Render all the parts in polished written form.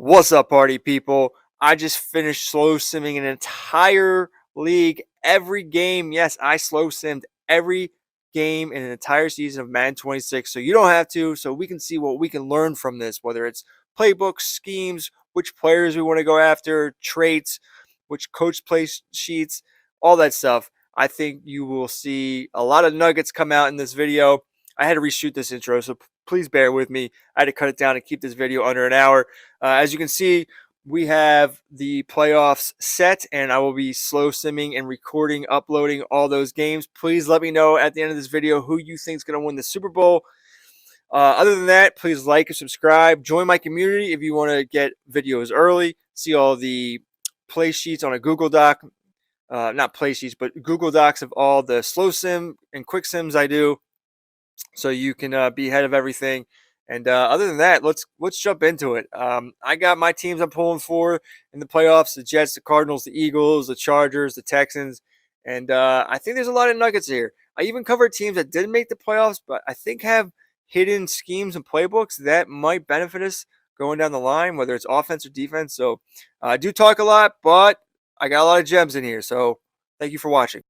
What's up, party people? I just finished slow simming an entire league, every game. Yes, I slow simmed every game in an entire season of Madden 26. So you don't have to, so we can see what we can learn from this, whether it's playbooks, schemes, which players we want to go after, traits, which coach play sheets, all that stuff. I think you will see a lot of nuggets come out in this video. I had to reshoot this intro, so please bear with me. I had to cut it down and keep this video under an hour. As you can see, we have the playoffs set, and I will be slow simming and recording, uploading all those games. Please let me know at the end of this video who you think is going to win the Super Bowl. Other than that, please like and subscribe. Join my community if you want to get videos early. See all the play sheets on a Google Doc. Not play sheets, but Google Docs of all the slow sim and quick sims I do, so you can be ahead of everything. And other than that, let's jump into it. I got my teams I'm pulling for in the playoffs: the Jets, the Cardinals, the Eagles, the Chargers, the Texans, and I think there's a lot of nuggets here. I even covered teams that didn't make the playoffs, but I think have hidden schemes and playbooks that might benefit us going down the line, whether it's offense or defense. So I do talk a lot, but I got a lot of gems in here. So thank you for watching.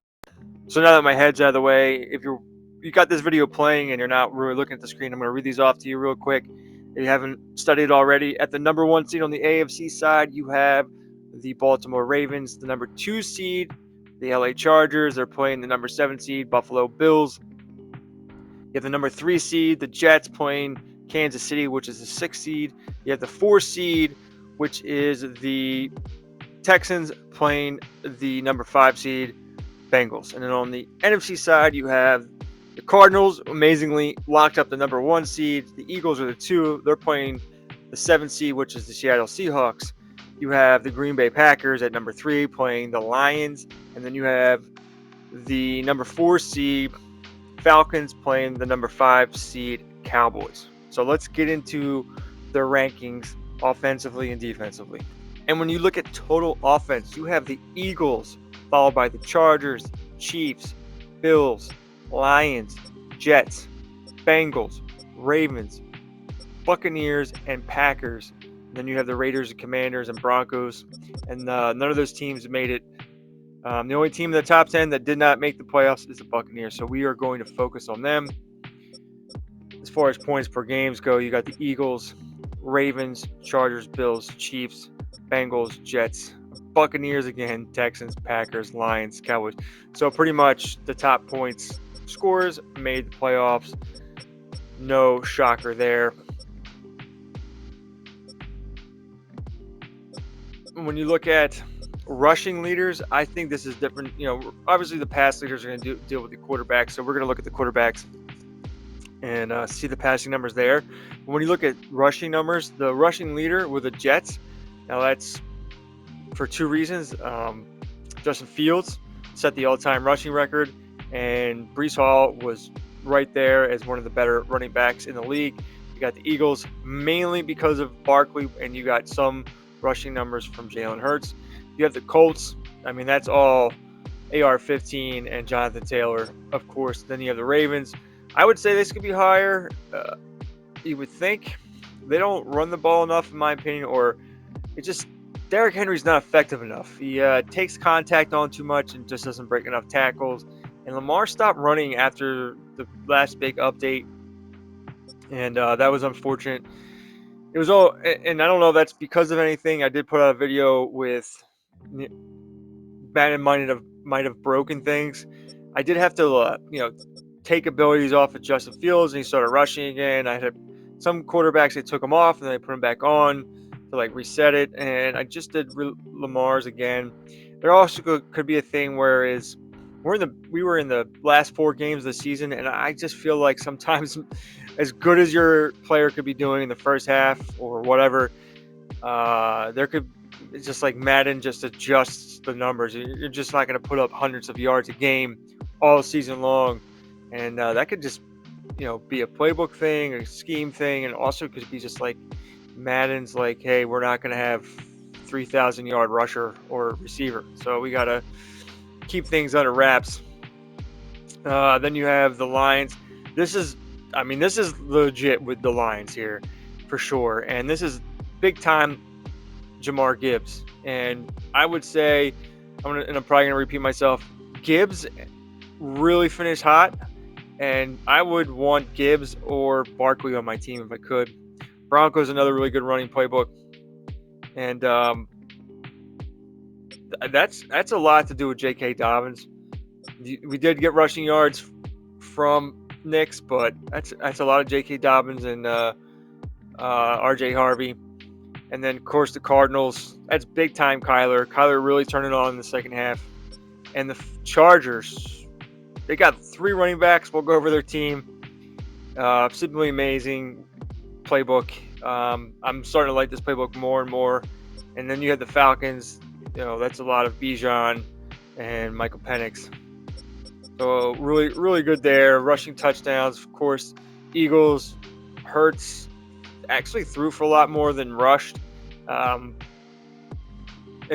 So now that my head's out of the way, if you got this video playing and you're not really looking at the screen, I'm going to read these off to you real quick. If you haven't studied already, at the number 1 seed on the AFC side, you have the Baltimore Ravens. The number 2 seed, the LA Chargers. They're playing the number 7 seed, Buffalo Bills. You have the number 3 seed, the Jets, playing Kansas City, which is the 6th seed. You have the 4 seed, which is the Texans, playing the number 5 seed, Bengals. And then on the NFC side, you have the Cardinals, amazingly locked up the number 1 seed. The Eagles are the 2. They're playing the 7th seed, which is the Seattle Seahawks. You have the Green Bay Packers at number 3 playing the Lions. And then you have the number 4 seed, Falcons, playing the number 5 seed, Cowboys. So let's get into their rankings offensively and defensively. And when you look at total offense, you have the Eagles, followed by the Chargers, Chiefs, Bills, Lions, Jets, Bengals, Ravens, Buccaneers, and Packers. And then you have the Raiders, Commanders, and Broncos. And none of those teams made it. The only team in the top 10 that did not make the playoffs is the Buccaneers. So we are going to focus on them. As far as points per games go, you got the Eagles, Ravens, Chargers, Bills, Chiefs, Bengals, Jets, Buccaneers again, Texans, Packers, Lions, Cowboys. So pretty much the top points scorers made the playoffs. No shocker there. When you look at rushing leaders, I think this is different. Obviously the pass leaders are going to deal with the quarterbacks, so we're going to look at the quarterbacks and see the passing numbers there. But when you look at rushing numbers, the rushing leader with the Jets, now that's for 2 reasons. Justin Fields set the all-time rushing record, and Breece Hall was right there as one of the better running backs in the league. You got the Eagles mainly because of Barkley, and you got some rushing numbers from Jalen Hurts. You have the Colts. I mean, that's all AR-15 and Jonathan Taylor, of course. Then you have the Ravens. I would say this could be higher. You would think they don't run the ball enough, in my opinion, or it just Derrick Henry's not effective enough. He takes contact on too much and just doesn't break enough tackles. And Lamar stopped running after the last big update, and that was unfortunate. It was all, and I don't know if that's because of anything. I did put out a video with Madden might have broken things. I did have to, take abilities off of Justin Fields, and he started rushing again. I had some quarterbacks, they took him off and then they put him back on to reset it, and I just did Lamar's again. There also could be a thing where we were in the last 4 games of the season, and I just feel like sometimes as good as your player could be doing in the first half or whatever, it's just like Madden just adjusts the numbers. You're just not going to put up hundreds of yards a game all season long, and that could just be a playbook thing, a scheme thing, and also could be just like Madden's like, hey, we're not going to have 3,000 yard rusher or receiver, so we got to keep things under wraps. Then you have the Lions. This is legit with the Lions here for sure, and this is big time Jamar Gibbs. And I would say, I'm probably going to repeat myself, Gibbs really finished hot. And I would want Gibbs or Barkley on my team if I could. Broncos, another really good running playbook. And that's a lot to do with J.K. Dobbins. We did get rushing yards from Knicks, but that's a lot of J.K. Dobbins and R.J. Harvey. And then, of course, the Cardinals. That's big time Kyler. Kyler really turned it on in the second half. And the Chargers, they got 3 running backs. We'll go over their team. Simply amazing playbook. I'm starting to like this playbook more and more. And then you have the Falcons. That's a lot of Bijan and Michael Penix. So really, really good there. Rushing touchdowns, of course. Eagles, Hurts actually threw for a lot more than rushed. As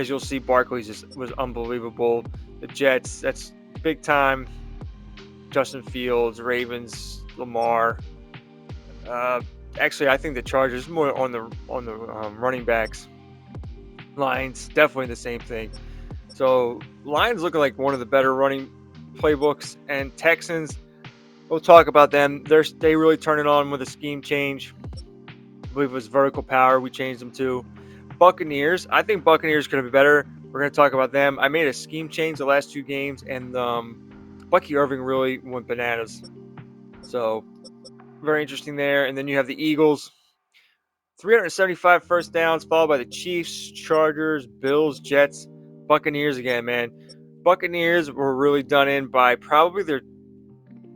you'll see, Barkley just was unbelievable. The Jets, that's big time. Justin Fields, Ravens, Lamar. Actually, I think the Chargers more on the running backs. Lions, definitely the same thing. So Lions looking like one of the better running playbooks, and Texans, we'll talk about them. They really turned it on with a scheme change. I believe it was vertical power we changed them to. Buccaneers, I think Buccaneers going to be better. We're going to talk about them. I made a scheme change the last 2 games, and Bucky Irving really went bananas. So very interesting there. And then you have the Eagles, 375 first downs, followed by the Chiefs, Chargers, Bills, Jets, Buccaneers again, man. Buccaneers were really done in by probably their,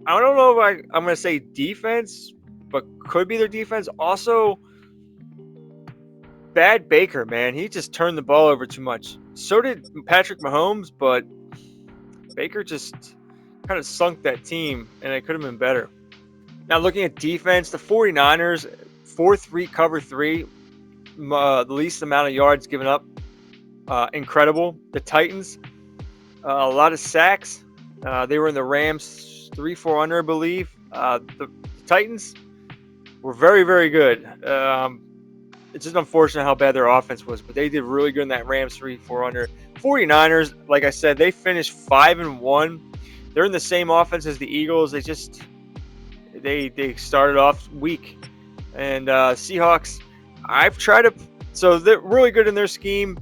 I don't know if I'm going to say defense, but could be their defense. Also, bad Baker, man. He just turned the ball over too much. So did Patrick Mahomes, but Baker just kind of sunk that team, and it could have been better. Now, looking at defense, the 49ers, 4-3 cover 3, the least amount of yards given up. Incredible. The Titans, a lot of sacks. They were in the Rams 3-4 under, I believe. The Titans were very, very good. It's just unfortunate how bad their offense was, but they did really good in that Rams 3-4 under. 49ers, like I said, they finished 5-1. They're in the same offense as the Eagles. They started off weak. And Seahawks, so they're really good in their scheme.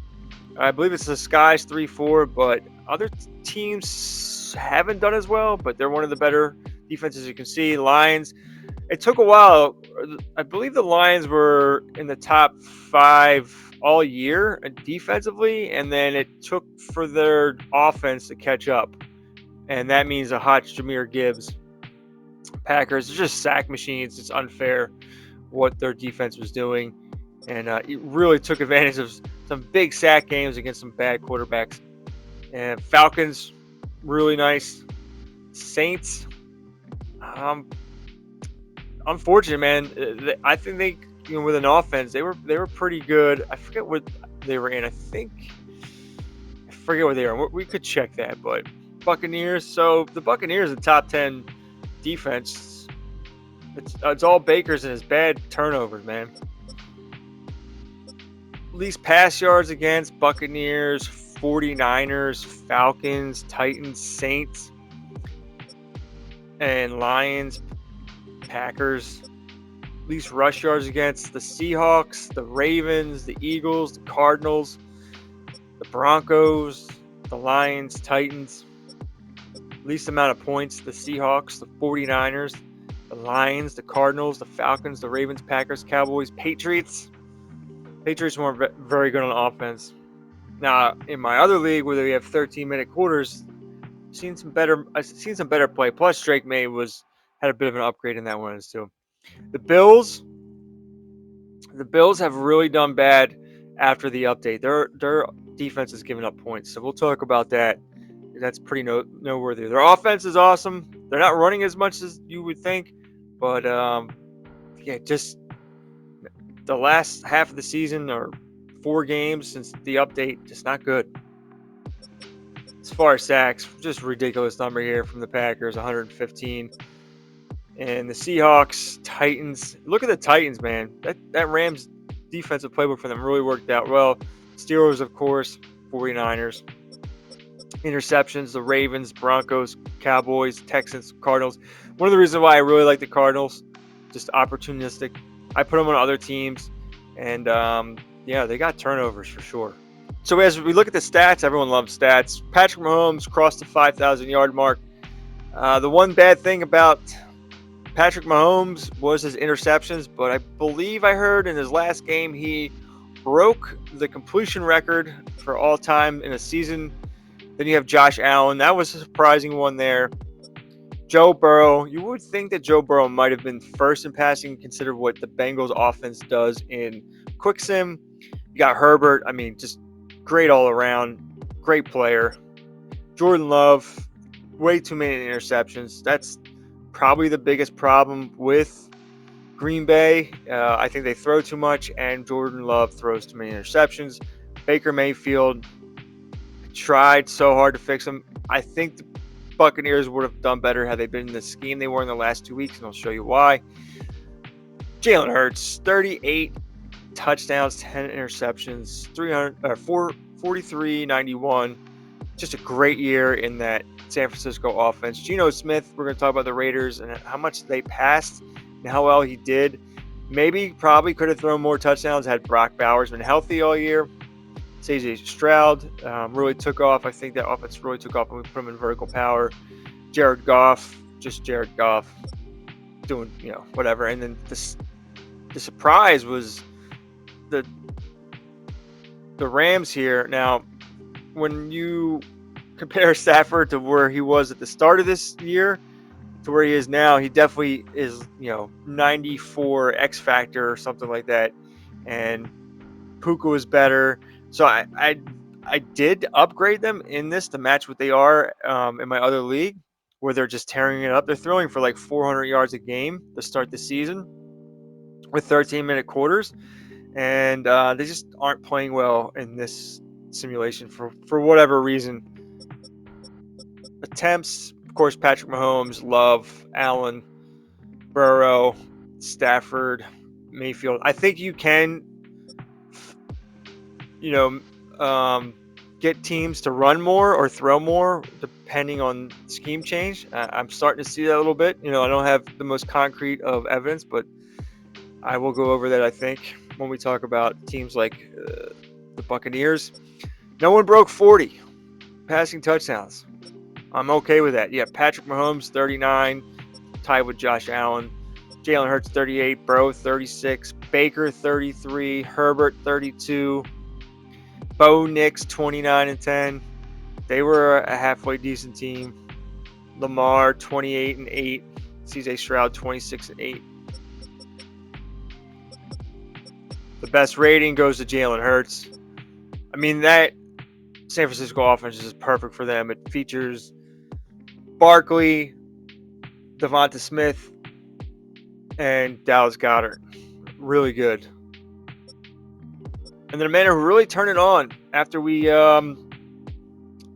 I believe it's the Skies 3-4, but other teams haven't done as well, but they're one of the better defenses you can see. Lions, it took a while. I believe the Lions were in the top 5 all year defensively, and then it took for their offense to catch up. And that means a hot Jahmyr Gibbs. Packers, they're just sack machines. It's unfair what their defense was doing. And it really took advantage of some big sack games against some bad quarterbacks. And Falcons, really nice. Saints, unfortunate, man. I think they, with an offense, they were pretty good. I forget what they were in. I forget what they were. We could check that, but Buccaneers. So the Buccaneers, are top 10 defense. It's all Baker's and his bad turnovers, man. Least pass yards against: Buccaneers, 49ers, Falcons, Titans, Saints, and Lions, Packers. Least rush yards against: the Seahawks, the Ravens, the Eagles, the Cardinals, the Broncos, the Lions, Titans. Least amount of points: the Seahawks, the 49ers, the Lions, the Cardinals, the Falcons, the Ravens, Packers, Cowboys, Patriots. Patriots weren't very good on offense. Now, in my other league, where we have 13-minute quarters, I've seen some better play. Plus, Drake May had a bit of an upgrade in that one too. The Bills have really done bad after the update. Their defense is giving up points, so we'll talk about that. That's pretty noteworthy. Their offense is awesome. They're not running as much as you would think, but just the last half of the season, or 4 games since the update, just not good. As far as sacks, just ridiculous number here from the Packers, 115. And the Seahawks, Titans. Look at the Titans, man. That Rams defensive playbook for them really worked out well. Steelers, of course, 49ers. Interceptions, the Ravens, Broncos, Cowboys, Texans, Cardinals. One of the reasons why I really like the Cardinals, just opportunistic. I put them on other teams, and yeah, they got turnovers for sure. So as we look at the stats, everyone loves stats. Patrick Mahomes crossed the 5,000 yard mark. The one bad thing about Patrick Mahomes was his interceptions, but I believe I heard in his last game he broke the completion record for all time in a season. Then you have Josh Allen. That was a surprising one there. Joe Burrow. You would think that Joe Burrow might have been first in passing, consider what the Bengals offense does in quick sim. You got Herbert. I mean, just great all around. Great player. Jordan Love. Way too many interceptions. That's probably the biggest problem with Green Bay. I think they throw too much, and Jordan Love throws too many interceptions. Baker Mayfield tried so hard to fix him. I think the Buccaneers would have done better had they been in the scheme they were in the last 2 weeks, and I'll show you why. Jalen Hurts, 38 touchdowns, 10 interceptions, 43-91. Just a great year in that San Francisco offense. Geno Smith, we're going to talk about the Raiders and how much they passed and how well he did. Probably could have thrown more touchdowns had Brock Bowers been healthy all year. CJ Stroud really took off. I think that offense really took off when we put him in vertical power. Jared Goff doing, whatever. And then the surprise was the Rams here. Now, when you compare Stafford to where he was at the start of this year to where he is now, he definitely is, 94 X factor or something like that. And Puka was better. So I did upgrade them in this to match what they are in my other league, where they're just tearing it up. They're throwing for like 400 yards a game to start the season with 13-minute quarters, and they just aren't playing well in this simulation for whatever reason. Attempts, of course, Patrick Mahomes, Love, Allen, Burrow, Stafford, Mayfield. I think you can, get teams to run more or throw more depending on scheme change. I'm starting to see that a little bit. I don't have the most concrete of evidence, but I will go over that, I think, when we talk about teams like the Buccaneers. No one broke 40 passing touchdowns. I'm okay with that. Yeah, Patrick Mahomes, 39, tied with Josh Allen. Jalen Hurts, 38. Burrow, 36. Baker, 33. Herbert, 32. Bo Nix, 29 and 10. They were a halfway decent team. Lamar, 28 and 8. CJ Stroud, 26 and 8. The best rating goes to Jalen Hurts. I mean, that San Francisco offense is perfect for them. It features Barkley, Devonta Smith, and Dallas Goedert. Really good. And then a man who really turned it on after we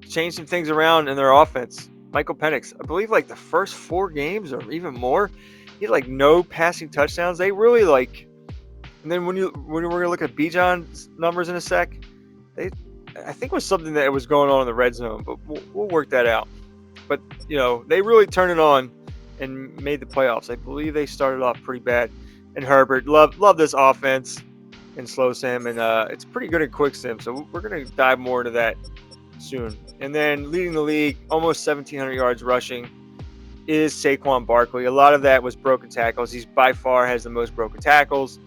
changed some things around in their offense, Michael Penix. I believe like the first 4 games or even more, he had like no passing touchdowns. They really like. And then when we're gonna look at Bijan's numbers in a sec, I think it was something that was going on in the red zone, but we'll work that out. But they really turned it on and made the playoffs. I believe they started off pretty bad. And Herbert, love this offense in slow sim, and it's pretty good in quick sim. So we're gonna dive more into that soon. And then leading the league, almost 1,700 yards rushing, is Saquon Barkley. A lot of that was broken tackles. He's by far has the most broken tackles.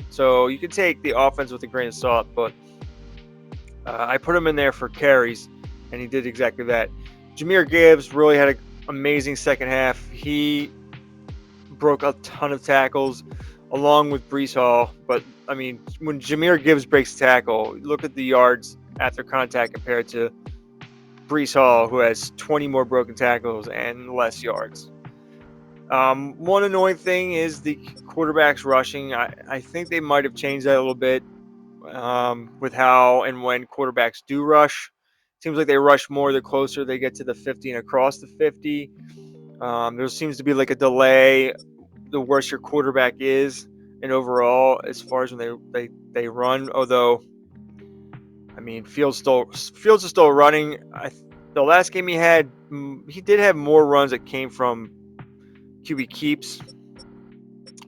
So you can take the offense with a grain of salt, but I put him in there for carries, and he did exactly that. Jahmyr Gibbs really had an amazing second half. He broke a ton of tackles along with Breece Hall. But, I mean, when Jahmyr Gibbs breaks a tackle, look at the yards after contact compared to Breece Hall, who has 20 more broken tackles and less yards. One annoying thing is the quarterbacks rushing. I think they might have changed that a little bit with how and when quarterbacks do rush. Seems like they rush more the closer they get to the 50 and across the 50. There seems to be like a delay the worse your quarterback is and overall as far as when they run. Although, I mean, Fields is still running. The last game he did have more runs that came from QB keeps.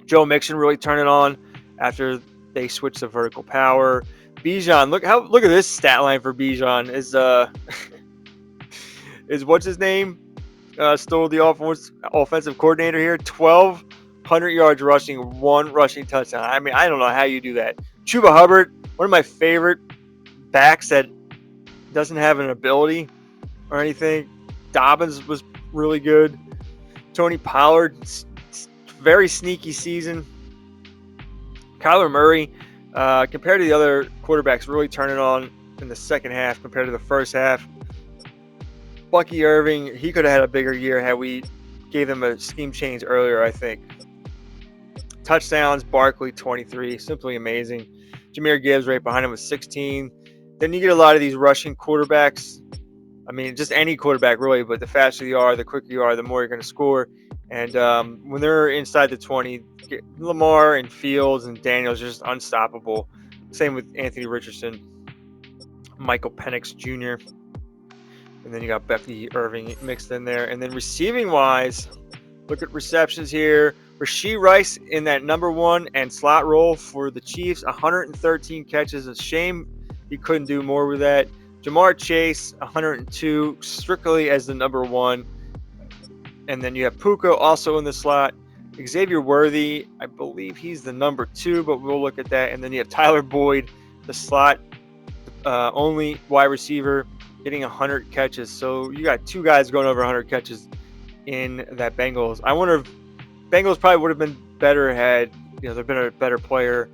Joe Mixon really turned it on after they switched to vertical power. Bijan, look at this stat line for Bijan. Is what's his name? Still the offensive coordinator here. 1,200 yards rushing, 1 rushing touchdown. I mean, I don't know how you do that. Chuba Hubbard, one of my favorite backs that doesn't have an ability or anything. Dobbins was really good. Tony Pollard, very sneaky season. Kyler Murray, compared to the other quarterbacks, really turning on in the second half compared to the first half. Bucky Irving, he could have had a bigger year had we gave him a scheme change earlier, I think. Touchdowns, Barkley, 23, simply amazing. Jahmyr Gibbs right behind him with 16. Then you get a lot of these rushing quarterbacks. I mean, just any quarterback really, but the faster you are, the quicker you are, the more you're going to score. And when they're inside the 20, Lamar and Fields and Daniels are just unstoppable. Same with Anthony Richardson, Michael Penix Jr., and then you got Bucky Irving mixed in there. And then receiving-wise, look at receptions here. Rashee Rice in that number 1 and slot role for the Chiefs, 113 catches. It's a shame he couldn't do more with that. Jamar Chase, 102, strictly as the number 1. And then you have Puka also in the slot. Xavier Worthy, I believe he's the number 2, but we'll look at that. And then you have Tyler Boyd, the slot only wide receiver, getting 100 catches. So you got 2 guys going over 100 catches in that Bengals. I wonder if Bengals probably would have been better had there been a better player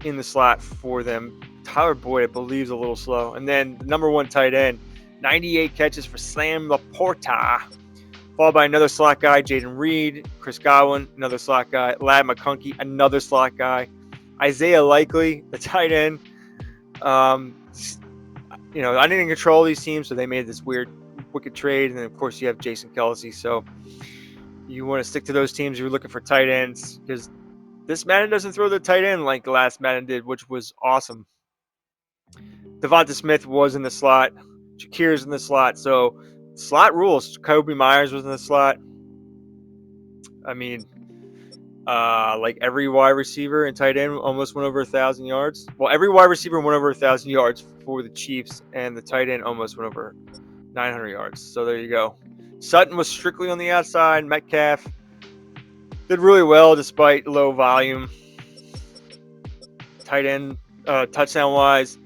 in the slot for them. Tyler Boyd, I believe, is a little slow. And then number 1 tight end, 98 catches for Sam Laporta, followed by another slot guy, Jaden Reed, Chris Godwin, another slot guy, Ladd McConkey, another slot guy, Isaiah Likely, the tight end. I didn't control these teams, so they made this weird, wicked trade. And then, of course, you have Jason Kelce. So you want to stick to those teams. You're looking for tight ends because this Madden doesn't throw the tight end like the last Madden did, which was awesome. Devonta Smith was in the slot. Shakir's in the slot. So slot rules. Kobe Myers was in the slot. I mean, like every wide receiver and tight end almost went over 1,000 yards. Well, every wide receiver went over 1,000 yards for the Chiefs, and the tight end almost went over 900 yards. So there you go. Sutton was strictly on the outside. Metcalf did really well despite low volume. Tight end touchdown-wise,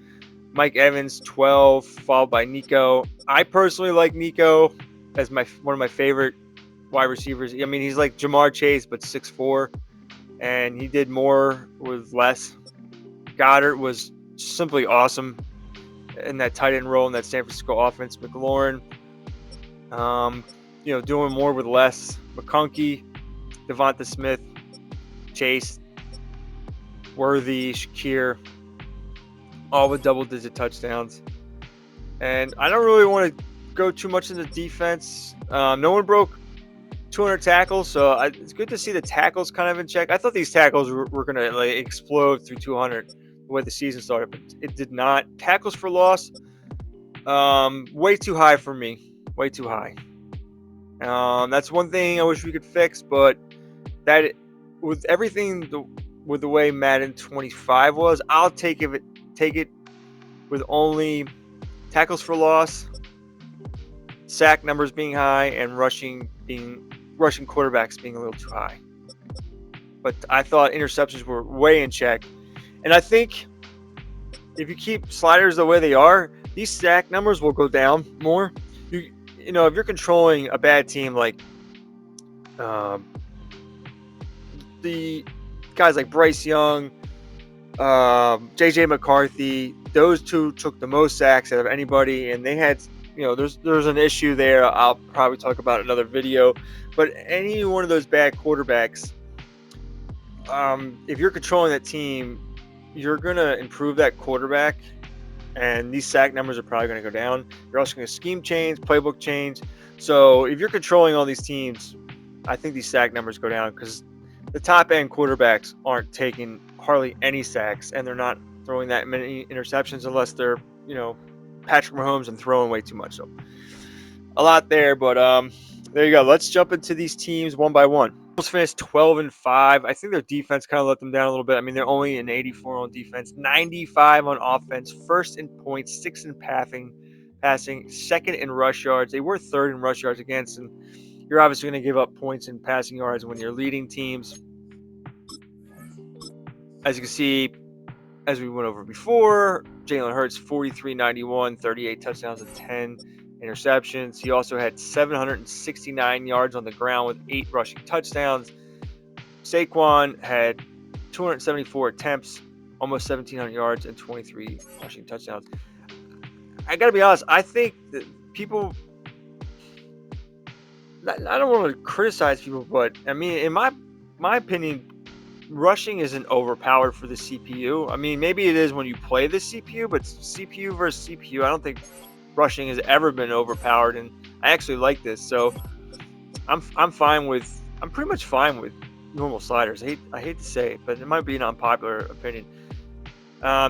Mike Evans, 12, followed by Nico. I personally like Nico as one of my favorite wide receivers. I mean, he's like Jamar Chase, but 6'4", and he did more with less. Goddard was simply awesome in that tight end role in that San Francisco offense. McLaurin, doing more with less. McConkey, Devonta Smith, Chase, Worthy, Shakir, all with double-digit touchdowns. And I don't really want to go too much into defense. No one broke 200 tackles, so it's good to see the tackles kind of in check. I thought these tackles were going to explode through 200 the way the season started, but it did not. Tackles for loss, way too high for me. Way too high. That's one thing I wish we could fix, but that with everything with the way Madden 25 was, I'll take it with only tackles for loss, sack numbers being high, and rushing quarterbacks being a little too high. But I thought interceptions were way in check. And I think if you keep sliders the way they are, these sack numbers will go down more. If you're controlling a bad team like the guys like Bryce Young, JJ McCarthy, those two took the most sacks out of anybody, and they had, there's an issue there. I'll probably talk about in another video. But any one of those bad quarterbacks, if you're controlling that team, you're going to improve that quarterback, and these sack numbers are probably going to go down. You're also going to scheme change, playbook change. So if you're controlling all these teams, I think these sack numbers go down because the top end quarterbacks aren't taking hardly any sacks, and they're not throwing that many interceptions unless they're, Patrick Mahomes and throwing way too much. So a lot there, but there you go. Let's jump into these teams one by one. Bengals finished 12-5. I think their defense kind of let them down a little bit. I mean, they're only an 84 on defense, 95 on offense, first in points, sixth in passing, second in rush yards. They were third in rush yards against, and you're obviously going to give up points in passing yards when you're leading teams. As you can see, as we went over before, Jalen Hurts 43-91, 38 touchdowns and 10 interceptions. He also had 769 yards on the ground with 8 rushing touchdowns. Saquon had 274 attempts, almost 1,700 yards and 23 rushing touchdowns. I got to be honest, I think that people, I don't want to criticize people, but I mean, in my opinion, rushing isn't overpowered for the CPU. I mean, maybe it is when you play the CPU, but CPU versus CPU, I don't think rushing has ever been overpowered, and I actually like this. So I'm pretty much fine with normal sliders. I hate to say it, but it might be an unpopular opinion.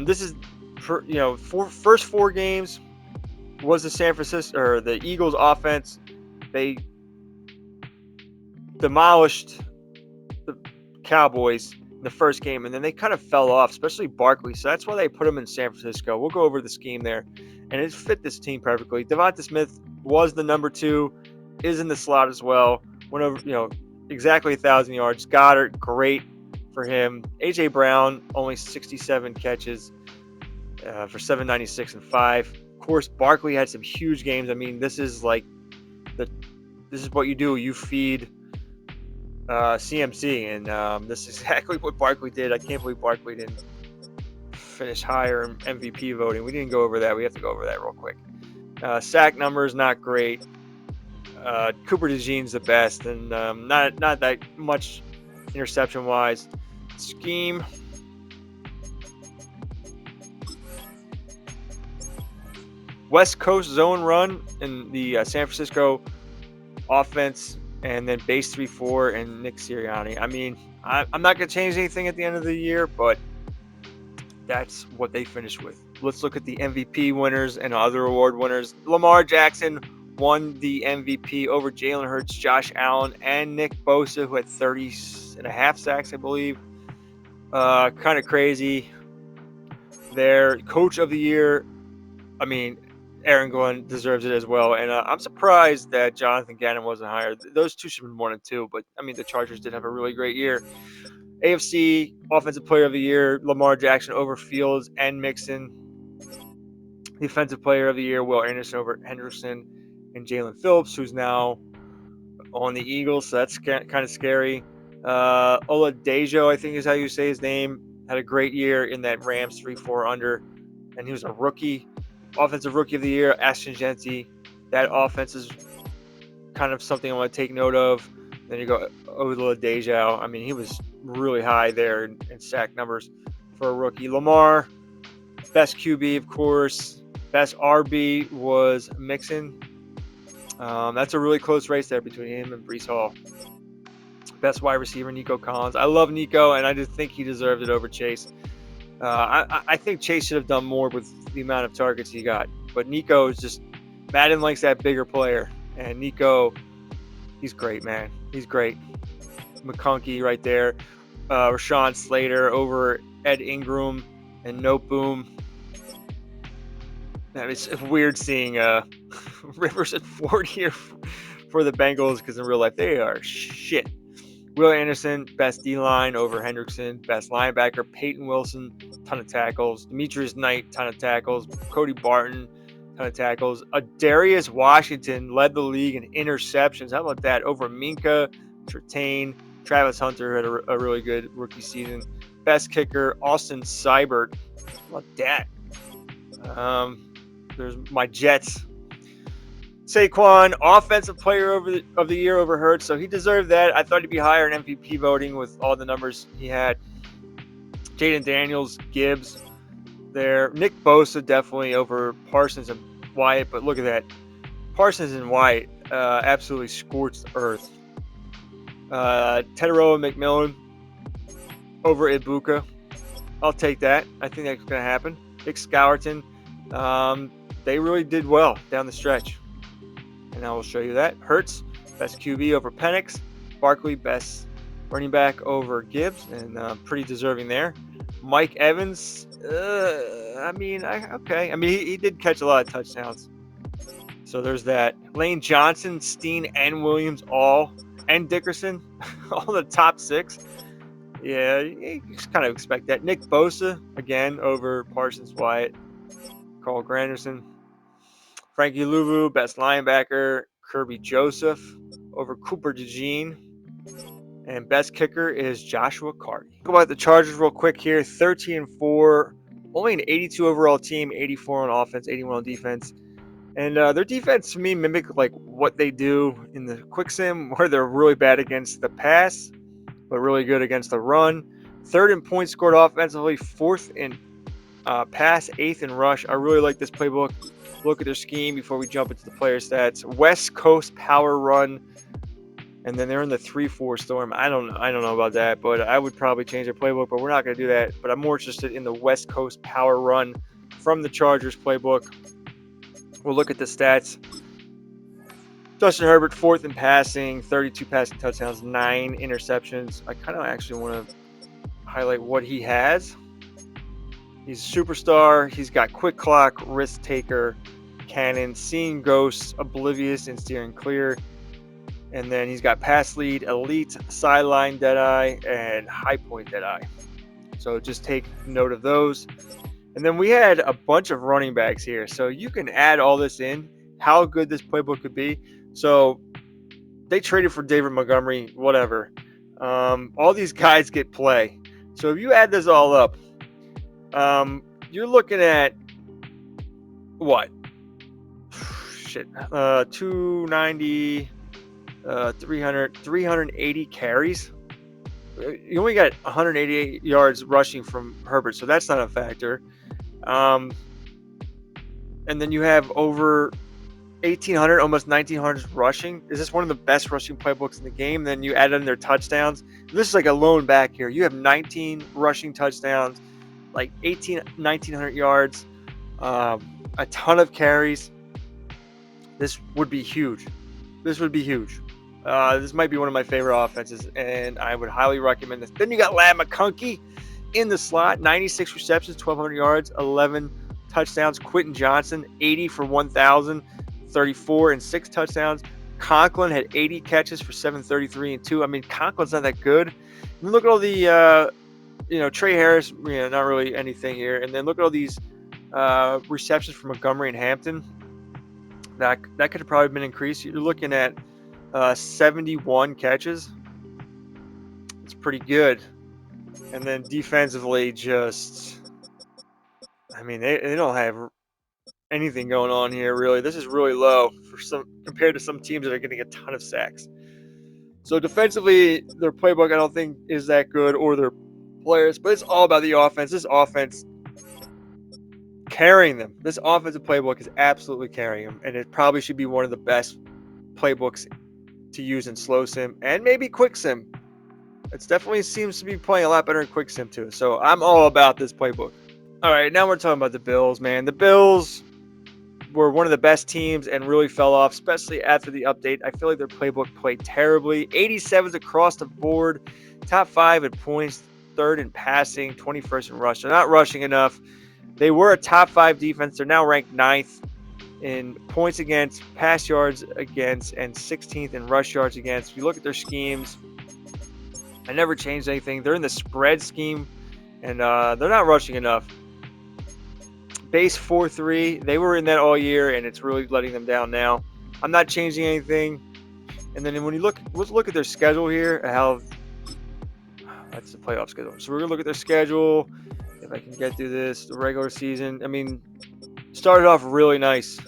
This is first 4 games was the Eagles offense. They demolished the Cowboys in the first game, and then they kind of fell off, especially Barkley. So that's why they put him in San Francisco. We'll go over the scheme there, and it fit this team perfectly. Devonta Smith was the number 2, is in the slot as well. Went over, exactly 1,000 yards. Goddard, great for him. A.J. Brown, only 67 catches for 796 and 5. Of course, Barkley had some huge games. I mean, this is what you do. You feed CMC, and this is exactly what Barkley did. I can't believe Barkley didn't finish higher in MVP voting. We didn't go over that. We have to go over that real quick. Sack numbers, not great. Cooper DeJean's the best, and not that much interception-wise. Scheme. West Coast zone run in the San Francisco offense, and then base 3-4 and Nick Sirianni. I mean, I'm not going to change anything at the end of the year, but that's what they finished with. Let's look at the MVP winners and other award winners. Lamar Jackson won the MVP over Jalen Hurts, Josh Allen, and Nick Bosa, who had 30.5 sacks, I believe. Kind of crazy. Their coach of the year, I mean, Aaron Glenn deserves it as well. And I'm surprised that Jonathan Gannon wasn't higher. Those two should have been 1 and 2. But, I mean, the Chargers did have a really great year. AFC Offensive Player of the Year, Lamar Jackson over Fields and Mixon. Defensive Player of the Year, Will Anderson over Henderson and Jalen Phillips, who's now on the Eagles. So that's kind of scary. Oladejo, I think is how you say his name, had a great year in that Rams 3-4 under. And he was a rookie. Offensive Rookie of the Year, Ashton Genty. That offense is kind of something I want to take note of. Then you go Oladejo. I mean, he was really high there in sack numbers for a rookie. Lamar, best QB, of course. Best RB was Mixon. That's a really close race there between him and Breece Hall. Best wide receiver, Nico Collins. I love Nico, and I just think he deserved it over Chase. I think Chase should have done more with the amount of targets he got. But Nico is just, Madden likes that bigger player. And Nico, he's great, man. He's great. McConkey right there. Rashawn Slater over Ed Ingram and Nope Boom. It's weird seeing Rivers and Ford here for the Bengals, because in real life they are shit. Will Anderson, best D-line over Hendrickson. Best linebacker, Peyton Wilson, ton of tackles. Demetrius Knight, ton of tackles. Cody Barton, ton of tackles. Darius Washington led the league in interceptions. How about that? Over Minka, Tretain. Travis Hunter had a really good rookie season. Best kicker, Austin Seibert. How about that? There's my Jets. Saquon, Offensive Player of the Year over Hurts, so he deserved that. I thought he'd be higher in MVP voting with all the numbers he had. Jaden Daniels, Gibbs there. Nick Bosa definitely over Parsons and Wyatt, but look at that. Parsons and Wyatt absolutely scorched the earth. Tetaroa McMillan over Ibuka. I'll take that. I think that's going to happen. Dick Scourton, they really did well down the stretch. And I will show you that. Hurts, best QB over Penix. Barkley, best running back over Gibbs, and pretty deserving there. Mike Evans, okay. I mean, he did catch a lot of touchdowns. So there's that. Lane Johnson, Steen, and Williams and Dickerson, all the top 6. Yeah, you just kind of expect that. Nick Bosa, again, over Parsons Wyatt. Carl Granderson. Frankie Louvu, best linebacker. Kirby Joseph over Cooper DeJean. And best kicker is Joshua Carty. Talk about the Chargers real quick here. 13-4. Only an 82 overall team. 84 on offense, 81 on defense. And their defense, to me, mimic like what they do in the quick sim, where they're really bad against the pass, but really good against the run. 3rd in points scored offensively, 4th in pass, 8th in rush. I really like this playbook. Look at their scheme before we jump into the player stats. West Coast power run, and then they're in the 3-4 storm. I don't know about that, but I would probably change their playbook, but we're not going to do that. But I'm more interested in the West Coast power run from the Chargers playbook. We'll look at the stats. Justin Herbert, 4th in passing, 32 passing touchdowns, 9 interceptions. I kind of actually want to highlight what he has. He's a superstar. He's got quick clock, risk taker, cannon, seeing ghosts, oblivious, and steering clear. And then he's got pass lead, elite, sideline deadeye, and high point deadeye. So just take note of those. And then we had a bunch of running backs here. So you can add all this in, how good this playbook could be. So they traded for David Montgomery, whatever. All these guys get play. So if you add this all up, you're looking at what? 290, 380 carries. You only got 188 yards rushing from Herbert, so that's not a factor. And then you have over 1,800, almost 1,900 rushing. Is this one of the best rushing playbooks in the game? Then you add in their touchdowns. This is like a lone back here. You have 19 rushing touchdowns, like 1,900 yards, a ton of carries. This would be huge. This might be one of my favorite offenses, and I would highly recommend this. Then you got Ladd McConkey in the slot, 96 receptions, 1,200 yards, 11 touchdowns. Quentin Johnson, 80 for 1,000, 34 and 6 touchdowns. Conklin had 80 catches for 733 and 2. I mean, Conklin's not that good. And look at all the, Trey Harris, not really anything here. And then look at all these receptions from Montgomery and Hampton. That could have probably been increased. You're looking at 71 catches. It's pretty good. And then defensively, they don't have anything going on here, really. This is really low compared to some teams that are getting a ton of sacks. So defensively, their playbook I don't think is that good, or their players, but it's all about the offense. This offense carrying them. This offensive playbook is absolutely carrying them, and it probably should be one of the best playbooks to use in slow sim and maybe quick sim. It definitely seems to be playing a lot better in quick sim too. So I'm all about this playbook. All right, now we're talking about the Bills, man. The Bills were one of the best teams and really fell off, especially after the update. I feel like their playbook played terribly. 87s across the board, top 5 in points, 3rd in passing, 21st in rush. They're not rushing enough. They were a top 5 defense. They're now ranked 9th in points against, pass yards against, and 16th in rush yards against. If you look at their schemes, I never changed anything. They're in the spread scheme, and they're not rushing enough. Base 4-3. They were in that all year, and it's really letting them down now. I'm not changing anything. And then when let's look at their schedule here. That's the playoff schedule. So we're gonna look at their schedule. If I can get through this, the regular season. I mean, started off really nice,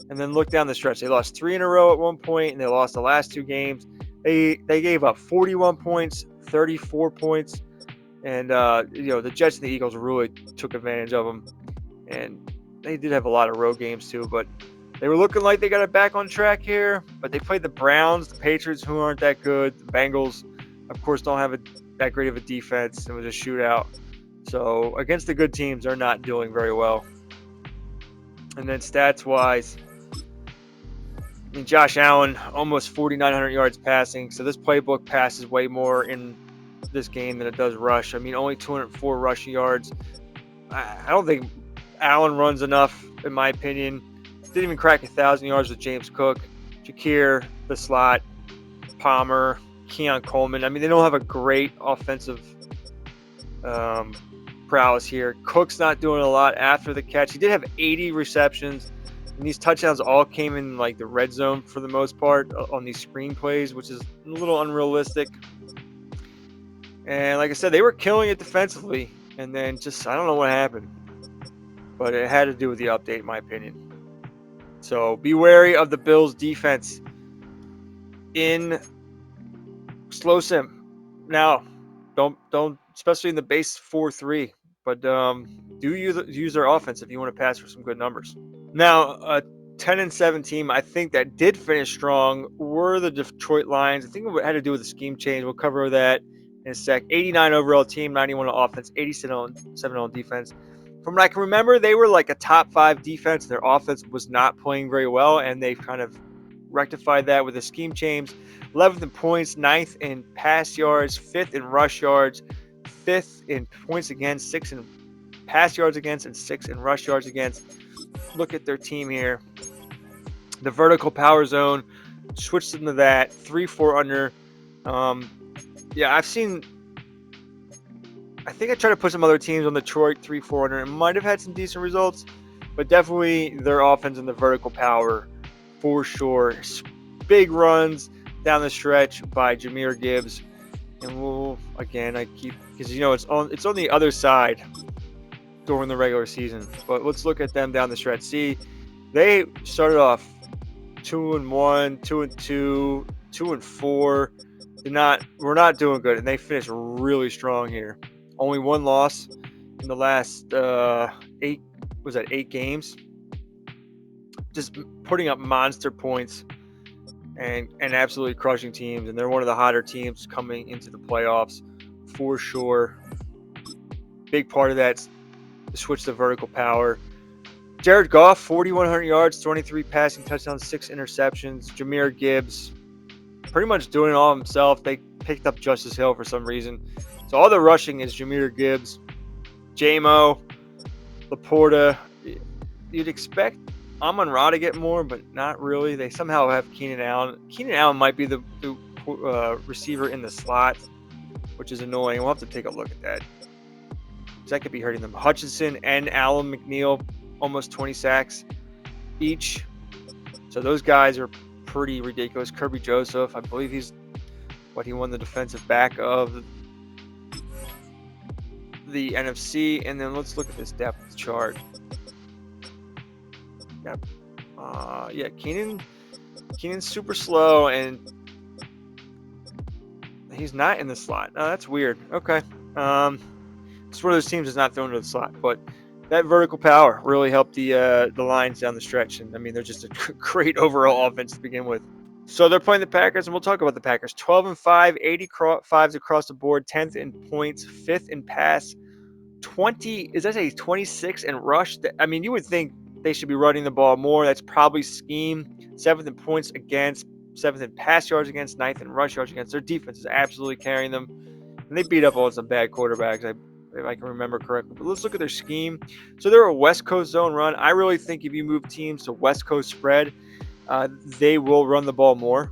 and then look down the stretch. They lost 3 in a row at one point, and they lost the last 2 games. They gave up 41 points, 34 points, and the Jets and the Eagles really took advantage of them. And they did have a lot of road games too, but They were looking like they got it back on track here, but they played the Browns, the Patriots, who aren't that good. The Bengals, of course, don't have that great of a defense. It was a shootout. So against the good teams, they're not doing very well. And then stats-wise, I mean, Josh Allen, almost 4,900 yards passing. So this playbook passes way more in this game than it does rush. I mean, only 204 rushing yards. I don't think Allen runs enough, in my opinion. Didn't even crack 1,000 yards with James Cook, Shakir, the slot, Palmer, Keon Coleman. I mean, they don't have a great offensive prowess here. Cook's not doing a lot after the catch. He did have 80 receptions, and these touchdowns all came in like the red zone for the most part on these screen plays, which is a little unrealistic. And like I said, they were killing it defensively, and then just I don't know what happened, but it had to do with the update, in my opinion. So be wary of the Bills' defense in slow sim. Now, don't especially in the base 4-3, but do use their offense if you want to pass for some good numbers. Now, a 10-7 team I think that did finish strong were the Detroit Lions. I think it had to do with the scheme change. We'll cover that in a sec. 89 overall team, 91 on offense, 87 on defense. From what I can remember, they were like a top 5 defense. Their offense was not playing very well, and they've kind of rectified that with a scheme change. 11th in points, 9th in pass yards, 5th in rush yards, 5th in points against, 6th in pass yards against, and 6th in rush yards against. Look at their team here. The vertical power zone, switched into that, 3-4 under. I think I tried to put some other teams on Detroit, 3-4 under. It might have had some decent results, but definitely their offense and the vertical power for sure. Big runs down the stretch by Jahmyr Gibbs. And because it's on the other side during the regular season. But let's look at them down the stretch. See, they started off 2-1, 2-2, 2-4. We're not doing good, and they finished really strong here. Only one loss in the last 8 games. Just putting up monster points and absolutely crushing teams, and they're one of the hotter teams coming into the playoffs for sure. Big part of that's to switch to vertical power. Jared Goff, 4,100 yards, 23 passing touchdowns, 6 interceptions. Jahmyr Gibbs, pretty much doing it all himself. They picked up Justice Hill for some reason. So all the rushing is Jahmyr Gibbs, J-Mo, Laporta. You'd expect Amon-Ra to get more, but not really. They somehow have Keenan Allen. Keenan Allen might be the receiver in the slot, which is annoying. We'll have to take a look at that. That could be hurting them. Hutchinson and Allen McNeil, almost 20 sacks each. So those guys are pretty ridiculous. Kirby Joseph, I believe he won the defensive back of the NFC. And then let's look at this depth chart. Yep. Keenan's super slow, and he's not in the slot. Oh, that's weird. Okay. It's one of those teams that's not thrown to the slot, but that vertical power really helped the Lions down the stretch. And I mean, they're just a great overall offense to begin with. So they're playing the Packers, and we'll talk about the Packers. 12-5, 85s across the board, 10th in points, 5th in pass, 26 in rush. I mean, you would think they should be running the ball more. That's probably scheme. 7th in points against, 7th in pass yards against, 9th in rush yards against. Their defense is absolutely carrying them, and they beat up on some bad quarterbacks, if I can remember correctly. But let's look at their scheme. So they're a West Coast zone run. I really think if you move teams to West Coast spread, they will run the ball more.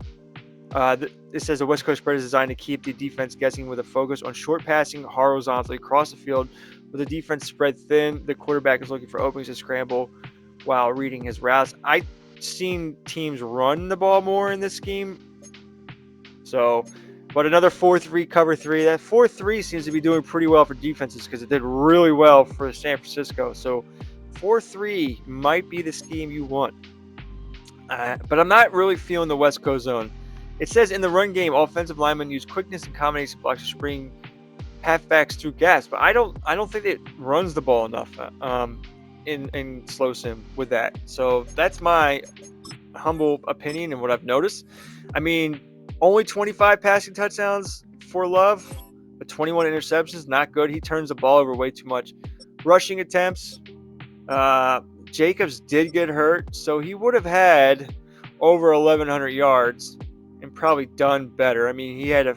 It says the West Coast spread is designed to keep the defense guessing with a focus on short passing horizontally across the field. With the defense spread thin, the quarterback is looking for openings to scramble while reading his routes. I've seen teams run the ball more in this scheme. But another 4-3 cover 3. That 4-3 seems to be doing pretty well for defenses because it did really well for San Francisco. So 4-3 might be the scheme you want. But I'm not really feeling the West Coast zone. It says in the run game, offensive linemen use quickness and combination blocks to spring halfbacks through gaps. But I don't think it runs the ball enough. in slow sim with that. So that's my humble opinion and what I've noticed. I mean, only 25 passing touchdowns for Love, but 21 interceptions, not good. He turns the ball over way too much. Rushing attempts, Jacobs did get hurt, so he would have had over 1,100 yards and probably done better. I mean, he had a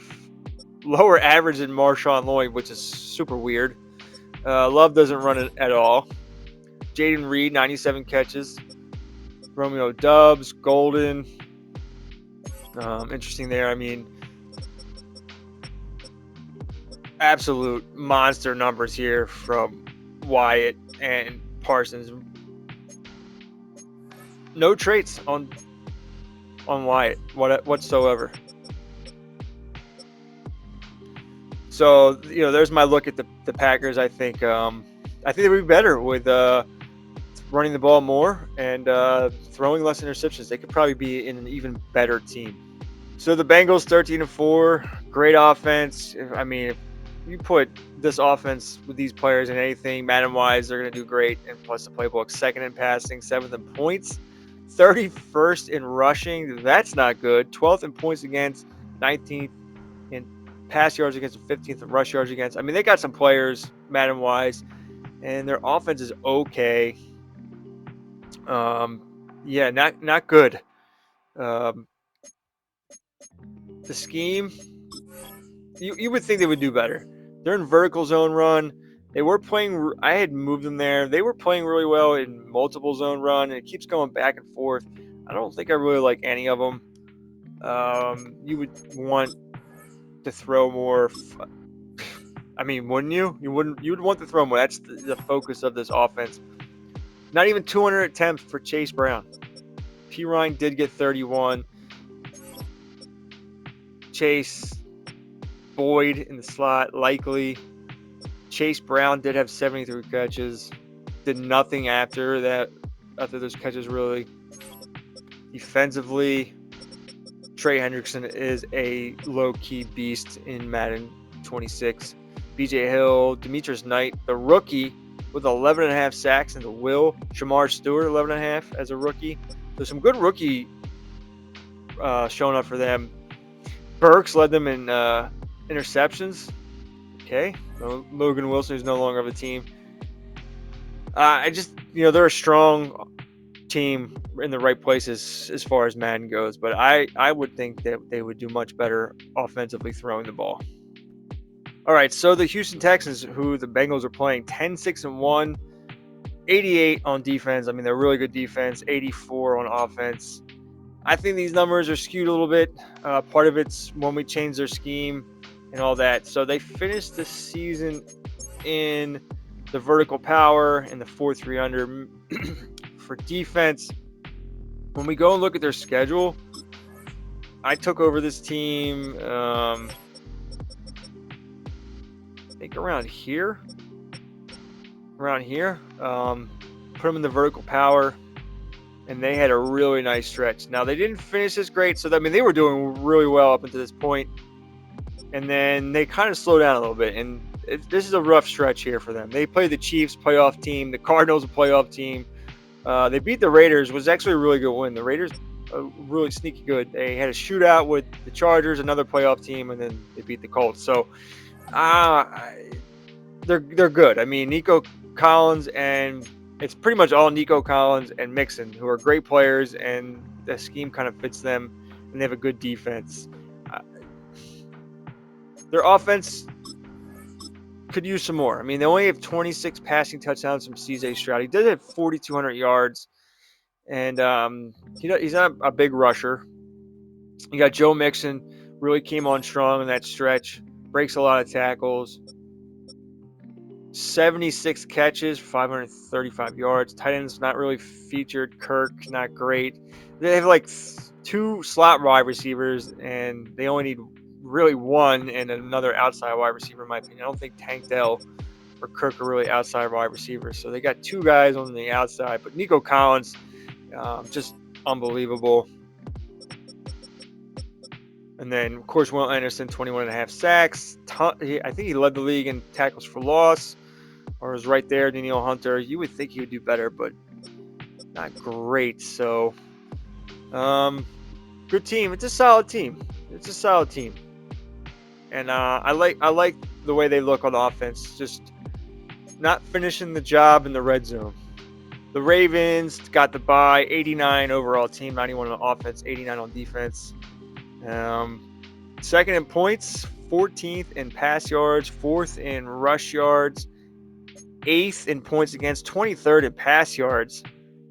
lower average than Marshawn Lloyd, which is super weird. Love doesn't run it at all. Jaden Reed, 97 catches. Romeo Dubs, Golden. Interesting there. I mean, absolute monster numbers here from Wyatt and Parsons. No traits on Wyatt whatsoever. So there's my look at the Packers. I think they would be better with running the ball more and throwing less interceptions. They could probably be in an even better team. So the Bengals 13-4, great offense. I mean, if you put this offense with these players in anything, Madden-wise, they're going to do great. And plus the playbook, second in passing, 7th in points, 31st in rushing. That's not good. 12th in points against, 19th in pass yards against, and 15th in rush yards against. I mean, they got some players Madden-wise, and their offense is okay. Yeah, not good. The scheme, you would think they would do better. They're in vertical zone run. They were playing. I had moved them there. They were playing really well in multiple zone run, and it keeps going back and forth. I don't think I really like any of them. You would want to throw more. I mean, wouldn't you? You wouldn't. You would want to throw more. That's the focus of this offense. Not even 200 attempts for Chase Brown. P. Ryan did get 31. Chase, Boyd in the slot, likely. Chase Brown did have 73 catches. Did nothing after that, after those catches, really. Defensively, Trey Hendrickson is a low-key beast in Madden 26. BJ Hill, Demetrius Knight, the rookie, with 11.5 sacks, and the Will. Shamar Stewart, 11.5 as a rookie. So some good rookie showing up for them. Burks led them in interceptions. Okay. Logan Wilson is no longer of the team. They're a strong team in the right places as far as Madden goes, but I would think that they would do much better offensively throwing the ball. All right, so the Houston Texans, who the Bengals are playing, 10-6-1, 88 on defense. I mean, they're really good defense, 84 on offense. I think these numbers are skewed a little bit. Part of it's when we change their scheme and all that. So they finished the season in the vertical power and the 4-3 under. For defense, when we go and look at their schedule, I took over this team, I think around here. Put them in the vertical power, and they had a really nice stretch. Now, they didn't finish this great, so they were doing really well up until this point, and then they kind of slowed down a little bit, and this is a rough stretch here for them. They played the Chiefs, playoff team, the Cardinals, a playoff team. They beat the Raiders. It was actually a really good win. The Raiders are really sneaky good. They had a shootout with the Chargers, another playoff team, and then they beat the Colts. So they're good. I mean, Nico Collins, and it's pretty much all Nico Collins and Mixon, who are great players, and the scheme kind of fits them, and they have a good defense. Their offense could use some more. I mean, they only have 26 passing touchdowns from C.J. Stroud. He did have 4,200 yards, and he's not a big rusher. You got Joe Mixon, really came on strong in that stretch, breaks a lot of tackles. 76 catches, 535 yards. Tight ends not really featured. Kirk, not great. They have like 2 slot wide receivers, and they only need really one and another outside wide receiver, in my opinion. I don't think Tank Dell or Kirk are really outside wide receivers. So they got 2 guys on the outside. But Nico Collins, just unbelievable. And then, of course, Will Anderson, 21.5 sacks. I think he led the league in tackles for loss. or is right there, Danielle Hunter. You would think he would do better, but not great. So, good team. It's a solid team. And I like the way they look on offense. Just not finishing the job in the red zone. The Ravens got the bye, 89 overall team, 91 on offense, 89 on defense. Second in points, 14th in pass yards, 4th in rush yards, 8th in points against, 23rd in pass yards,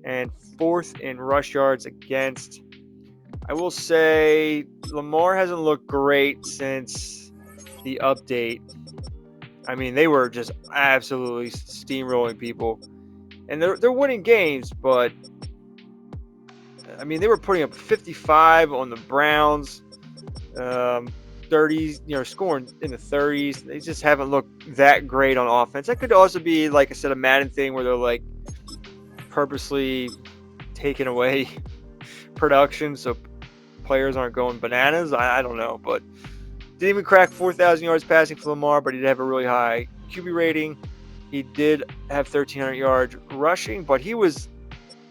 and 4th in rush yards against. I will say Lamar hasn't looked great since the update. I mean, they were just absolutely steamrolling people. And they're winning games, but I mean, they were putting up 55 on the Browns, 30s, scoring in the 30s. They just haven't looked that great on offense. That could also be, like I said, a Madden thing where they're like purposely taking away production so players aren't going bananas. I don't know, but didn't even crack 4,000 yards passing for Lamar, but he did have a really high QB rating. He did have 1,300 yards rushing, but he was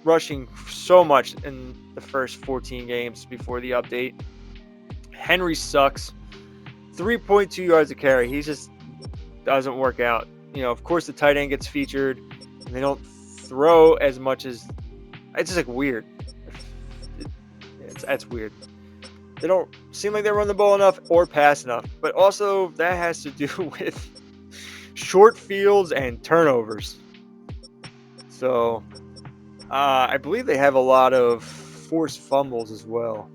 rushing so much in the first 14 games before the update. Henry sucks. 3.2 yards a carry. He just doesn't work out. Of course, the tight end gets featured, and they don't throw as much as. It's just like weird. That's weird. They don't seem like they run the ball enough or pass enough. But also, that has to do with short fields and turnovers. So, I believe they have a lot of forced fumbles as well.